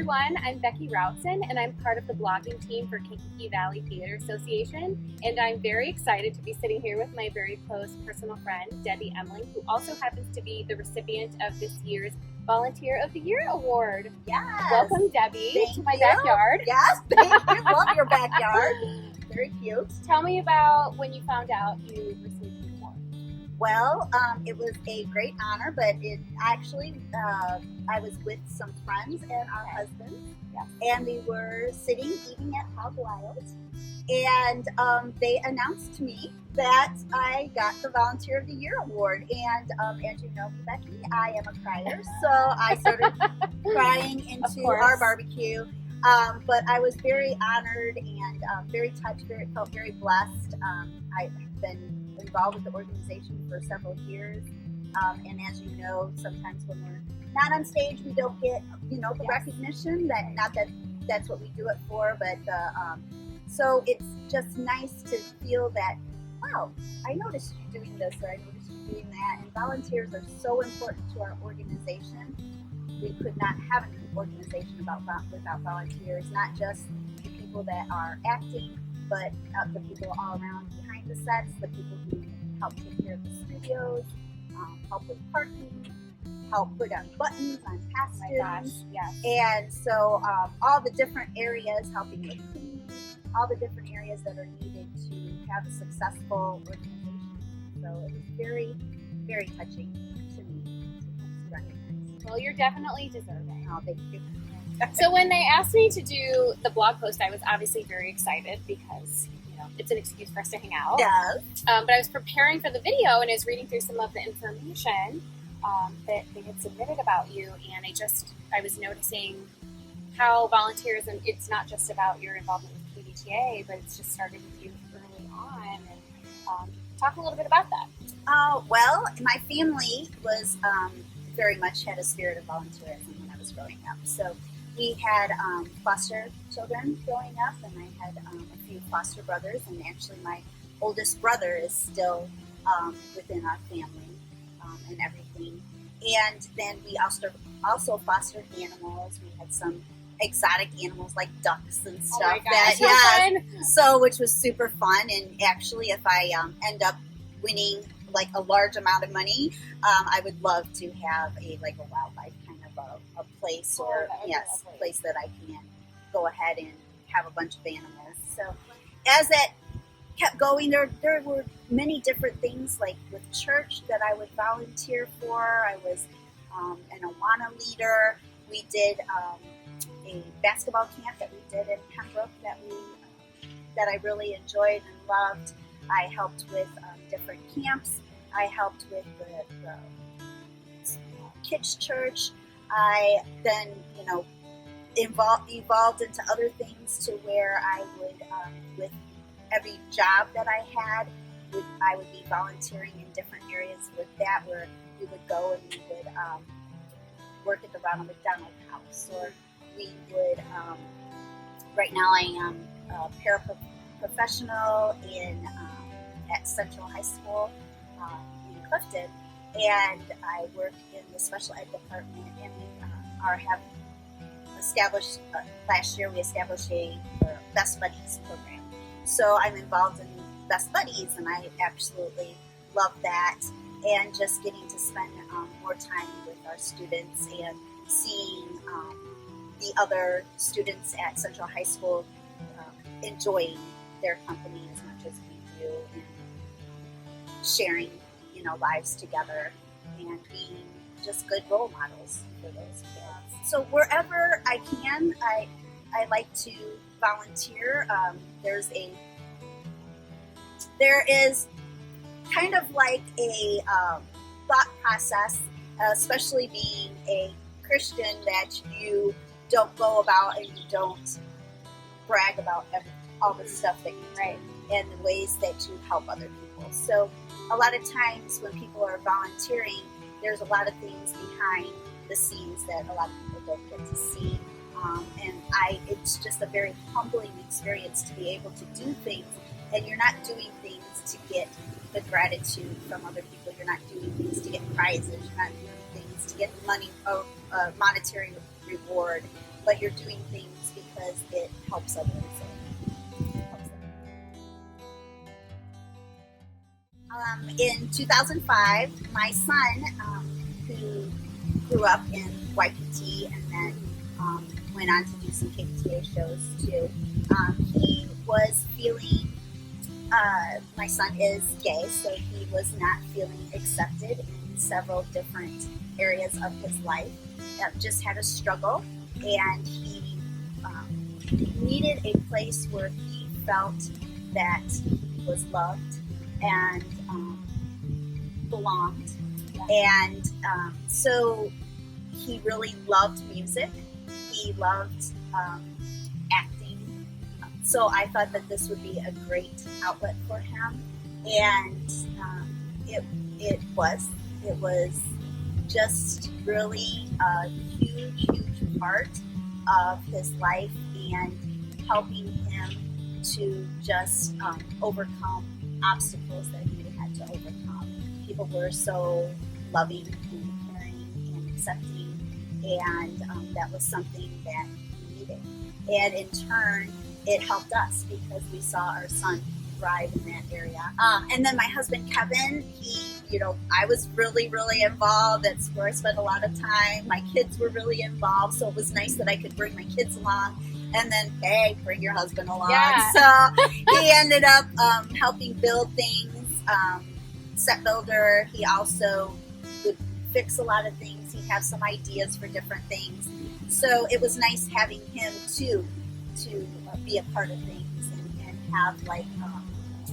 everyone, I'm Becky Routson, and I'm part of the blogging team for KVTA Valley Theater Association, and I'm very excited to be sitting here with my very close personal friend, Debbie Emling, who also happens to be the recipient of this year's Volunteer of the Year Award. Yes. Welcome, Debbie, Thank to my you. backyard. Yes, thank you. Love your backyard. Very cute. Tell me about when you found out you received the award. Well, it was a great honor, but it actually, I was with some friends and our husbands, and we were sitting eating at Hog Wild, and they announced to me that I got the Volunteer of the Year Award. And as you know, Becky, I am a crier, so I started crying into our barbecue. But I was very honored and very touched, felt very blessed. I've been involved with the organization for several years, and as you know, sometimes when we're not on stage, we don't get the recognition. That's what we do it for. But so it's just nice to feel that, wow, I noticed you doing this, or I noticed you doing that. And volunteers are so important to our organization. We could not have an organization without volunteers, not just the people that are acting, but the people all around behind the sets, the people who help take care of the studios, help with parking, help put on buttons on costumes. Oh my gosh, yes. And so all the different areas, helping with food, all the different areas that are needed to have a successful organization. So it was very, very touching to me to recognize. Well, you're definitely deserving. Oh, thank you. So when they asked me to do the blog post, I was obviously very excited because, it's an excuse for us to hang out. Yes. But I was preparing for the video and I was reading through some of the information that they had submitted about you, and I was noticing how volunteerism, it's not just about your involvement with KVTA, but it's just started with you early on. And talk a little bit about that. Well, my family was very much had a spirit of volunteerism when I was growing up. So we had foster children growing up, and I had a few foster brothers, and actually my oldest brother is still within our family and everything. And then we also fostered animals. We had some exotic animals like ducks and stuff. Oh my gosh, so which was super fun. And actually, if I end up winning like a large amount of money, I would love to have a wildlife kind of a place, or place that I can go ahead and have a bunch of animals. So as that kept going, there were many different things, like with church, that I would volunteer for. I was an Awana leader. We did a basketball camp that we did in Pembroke that I really enjoyed and loved. I helped with different camps. I helped with the kids' church. I then, evolved into other things to where I would, with every job that I had, I would be volunteering in different areas with that, where we would go and we would work at the Ronald McDonald House, or we would, right now I am a paraprofessional at Central High School in Clifton, and I work in the special ed department, and we have established, last year we established a Best Buddies program. So I'm involved in Best Buddies, and I absolutely love that, and just getting to spend more time with our students and seeing the other students at Central High School enjoying their company as much as we do, and sharing lives together and being just good role models for those kids. So wherever I can, I like to volunteer. There is kind of like a thought process, especially being a Christian, that you don't go about and you don't brag about all the stuff that you do and the ways that you help other people. So a lot of times when people are volunteering, there's a lot of things behind the scenes that a lot of people don't get to see. And it's just a very humbling experience to be able to do things, and you're not doing things to get the gratitude from other people. You're not doing things to get prizes. You're not doing things to get money or monetary reward. but you're doing things because it helps others. In 2005, my son, who grew up in Waikiki and then went on to do some KVTA shows too, he was feeling, my son is gay, so he was not feeling accepted in several different areas of his life. Just had a struggle, and he needed a place where he felt that he was loved and belonged. And so he really loved music. He loved acting. So I thought that this would be a great outlet for him. And it was just really a huge part of his life, and helping him to just overcome obstacles that he had to overcome. People were so loving and caring and accepting, and that was something that he needed. And in turn, it helped us because we saw our son thrive in that area. And then my husband, Kevin, I was really involved. That's where I spent a lot of time. My kids were really involved, so it was nice that I could bring my kids along. And then, hey, bring your husband along. Yeah. So he ended up helping build things, set builder. He also would fix a lot of things. He'd have some ideas for different things. So it was nice having him too, to be a part of things and have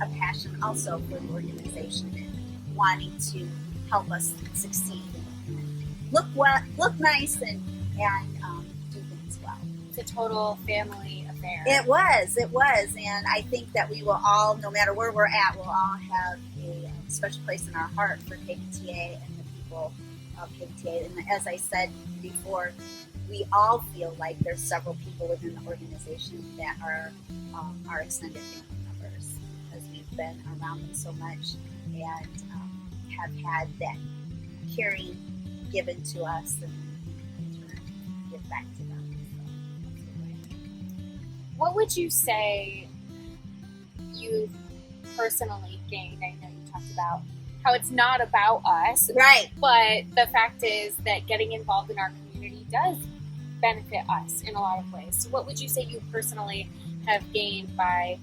a passion also for the organization and wanting to help us succeed and look nice and do things well. It's a total family affair. It was, and I think that we will all, no matter where we're at, we'll all have a special place in our heart for KVTA and the people of KVTA. And as I said before, we all feel like there's several people within the organization that are our extended family members, because we've been around them so much and have had that caring given to us, and in turn give back to them. What would you say you've personally gained? I know you talked about how it's not about us, right? But the fact is that getting involved in our community does benefit us in a lot of ways. So what would you say you personally have gained by,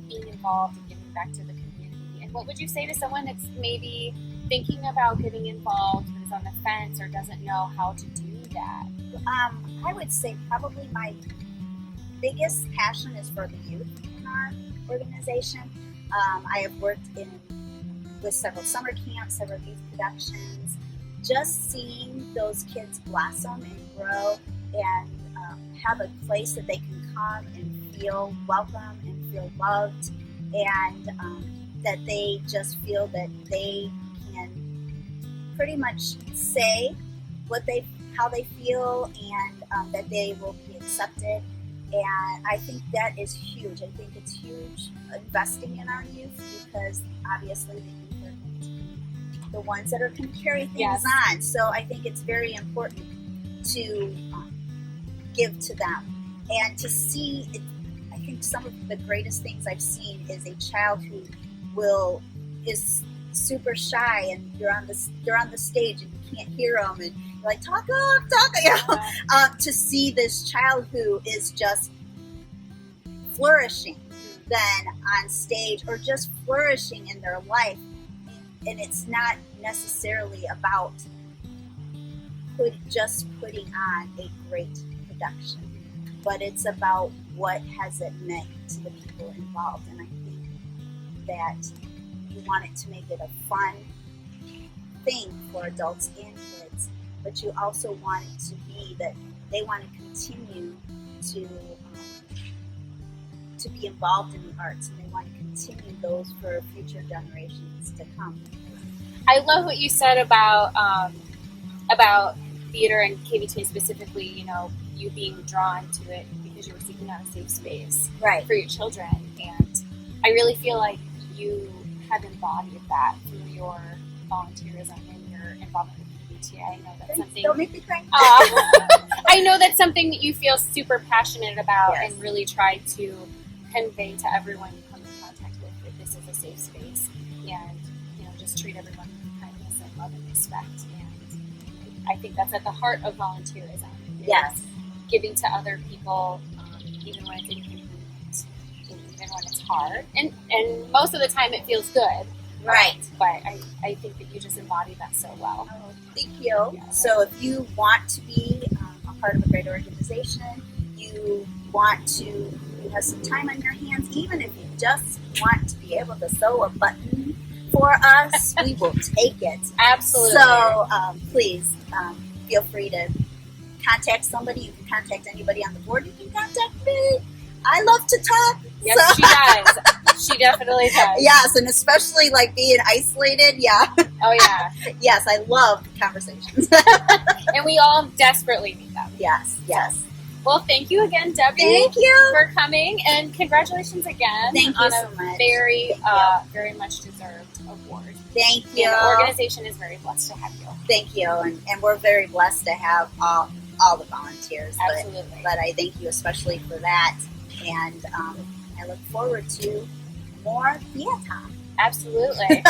being involved and giving back to the community? And what would you say to someone that's maybe thinking about getting involved, but is on the fence or doesn't know how to do that? I would say probably my biggest passion is for the youth in our organization. I have worked with several summer camps, several youth productions. Just seeing those kids blossom and grow and have a place that they can come and feel welcome and feel loved, and that they just feel that they can pretty much say how they feel, and that they will be accepted. And I think that is huge. I think it's huge investing in our youth, because obviously the youth are going to be the ones that are going to carry things on. So I think it's very important to give to them and to see it. I think some of the greatest things I've seen is a child who is super shy, and they're on the stage and you can't hear them, and you're like, talk up, to see this child who is just flourishing then on stage, or just flourishing in their life. And it's not necessarily about just putting on a great production, but it's about what has it meant to the people involved. And I think that you want it to make it a fun thing for adults and kids, but you also want it to be that they want to continue to be involved in the arts, and they want to continue those for future generations to come. I love what you said about theater and KVTA specifically, you being drawn to it because you were seeking out a safe space for your children. And I really feel like you have embodied that through your volunteerism and your involvement with KVTA. I know that's something. Don't make me cry. I know that's something that you feel super passionate about Yes. and really try to convey to everyone you come in contact with that this is a safe space, and just treat everyone with kindness and love and respect. And I think that's at the heart of volunteerism. Yes. Giving to other people, even when it's inconvenient, even when it's hard, and most of the time it feels good. Right. But I think that you just embody that so well. Oh, thank you. Yeah. So if you want to be a part of a great organization, you have some time on your hands, even if you just want to be able to sew a button for us, we will take it. Absolutely. So please feel free to contact somebody. You can contact anybody on the board. You can contact me. I love to talk. Yes, so. she does. She definitely does. Yes, and especially like being isolated. Yeah. Oh, yeah. Yes, I love conversations. And we all desperately need them. Yes, yes. Well, thank you again, Debbie. Thank you. For coming, and congratulations again Thank you on so a much. very, Thank very much deserved award. Thank you. And the organization is very blessed to have you. Thank you, and we're very blessed to have all the volunteers. Absolutely. But I thank you especially for that, and I look forward to more theater. Absolutely.